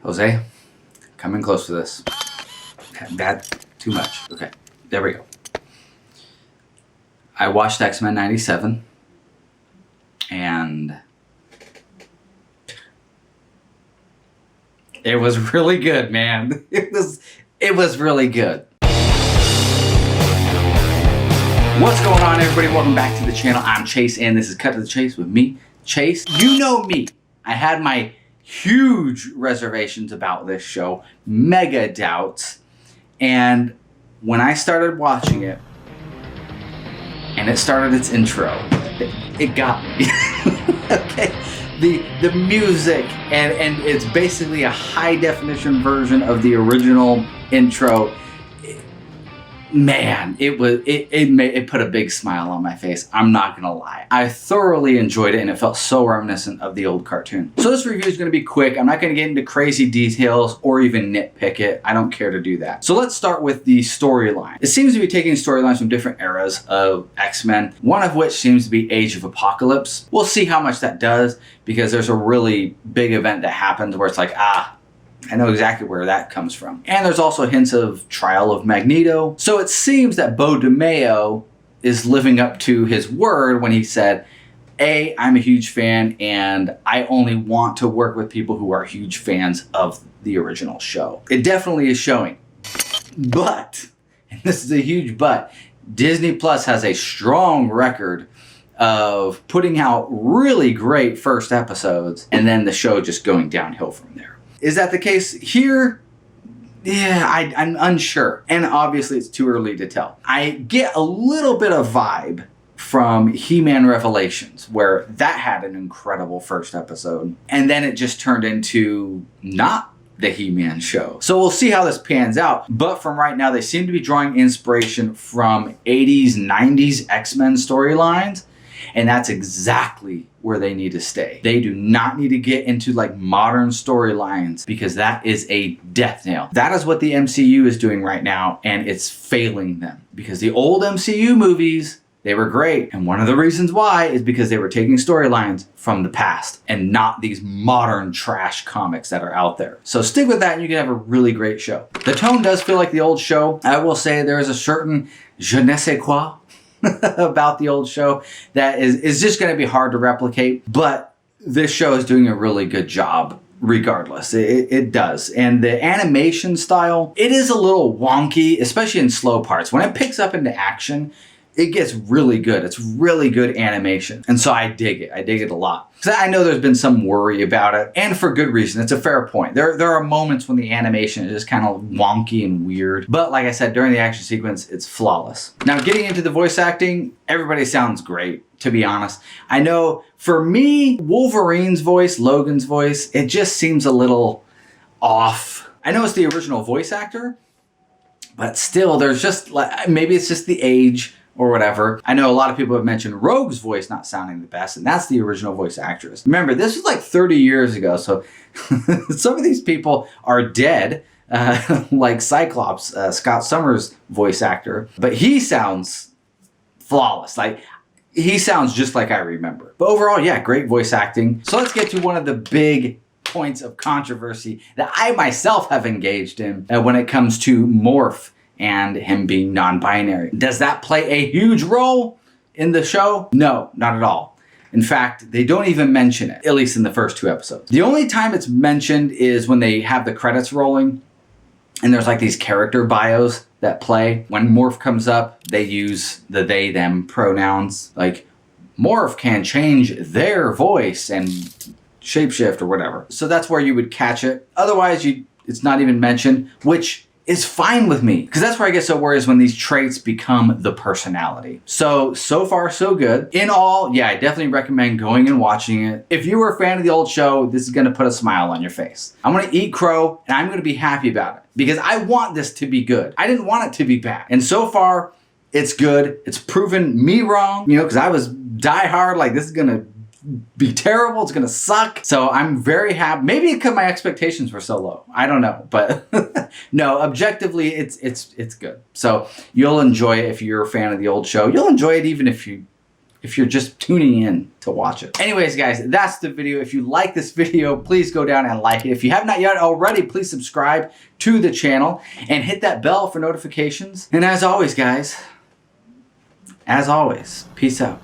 Jose, come in close to this. That, too much. Okay, there we go. I watched X-Men 97, and it was really good, man. It was really good. What's going on, everybody? Welcome back to the channel. I'm Chase, and this is Cut to the Chase with me, Chase. You know me. I had my huge reservations about this show, mega doubts, and when I started watching it, and it started its intro, it got me. Okay, the music, and it's basically a high definition version of the original intro. Man, it put a big smile on my face. I'm not gonna lie. I thoroughly enjoyed it, and it felt so reminiscent of the old cartoon. So this review is gonna be quick. I'm not gonna get into crazy details or even nitpick it. I don't care to do that. So let's start with the storyline. It seems to be taking storylines from different eras of X-Men, one of which seems to be Age of Apocalypse. We'll see how much that does, because there's a really big event that happens where it's like, I know exactly where that comes from. And there's also hints of Trial of Magneto. So it seems that Beau DeMayo is living up to his word when he said, I'm a huge fan, and I only want to work with people who are huge fans of the original show. It definitely is showing. But, and this is a huge but, Disney Plus has a strong record of putting out really great first episodes, and then the show just going downhill from there. Is that the case here? Yeah, I'm unsure. And obviously it's too early to tell. I get a little bit of vibe from He-Man Revelations, where that had an incredible first episode. And then it just turned into not the He-Man show. So we'll see how this pans out. But from right now, they seem to be drawing inspiration from 80s, 90s X-Men storylines. And that's exactly where they need to stay. They do not need to get into like modern storylines, because that is a death nail. That is what the MCU is doing right now, and it's failing them. Because the old MCU movies, they were great. And one of the reasons why is because they were taking storylines from the past and not these modern trash comics that are out there. So stick with that and you can have a really great show. The tone does feel like the old show. I will say there is a certain je ne sais quoi about the old show that is just going to be hard to replicate, but this show is doing a really good job regardless. It does. And the animation style, it is a little wonky, especially in slow parts. When it picks up into action, it gets really good. It's really good animation. And so I dig it. I dig it a lot. Because I know there's been some worry about it, and for good reason. It's a fair point. There are moments when the animation is just kind of wonky and weird. But like I said, during the action sequence, it's flawless. Now, getting into the voice acting, everybody sounds great, to be honest. I know, for me, Wolverine's voice, Logan's voice, it just seems a little off. I know it's the original voice actor, but still, there's just, like, maybe it's just the age or whatever. I know a lot of people have mentioned Rogue's voice not sounding the best, and that's the original voice actress. Remember, this was like 30 years ago, so some of these people are dead, like Cyclops, Scott Summers' voice actor, but he sounds flawless. Like, he sounds just like I remember. But overall, yeah, great voice acting. So let's get to one of the big points of controversy that I myself have engaged in when it comes to Morph and him being non-binary. Does that play a huge role in the show? No, not at all. In fact, they don't even mention it, at least in the first 2 episodes. The only time it's mentioned is when they have the credits rolling, and there's like these character bios that play. When Morph comes up, they use the they, them pronouns. Like, Morph can change their voice and shapeshift or whatever. So that's where you would catch it. Otherwise, it's not even mentioned, which is fine with me, because that's where I get so worried, is when these traits become the personality. So far so good. In all, yeah, I definitely recommend going and watching it. If you were a fan of the old show, this is gonna put a smile on your face. I'm gonna eat crow, and I'm gonna be happy about it, because I want this to be good. I didn't want it to be bad. And so far, it's good. It's proven me wrong, because I was diehard, like, this is gonna be terrible, it's gonna suck. So I'm very happy. Maybe because my expectations were so low. I don't know, but no, objectively, it's good. So you'll enjoy it if you're a fan of the old show. You'll enjoy it even if you if you're just tuning in to watch it. Anyways, guys, that's the video. If you like this video, please go down and like it. If you have not yet already, please subscribe to the channel and hit that bell for notifications. And as always, guys, as always, peace out.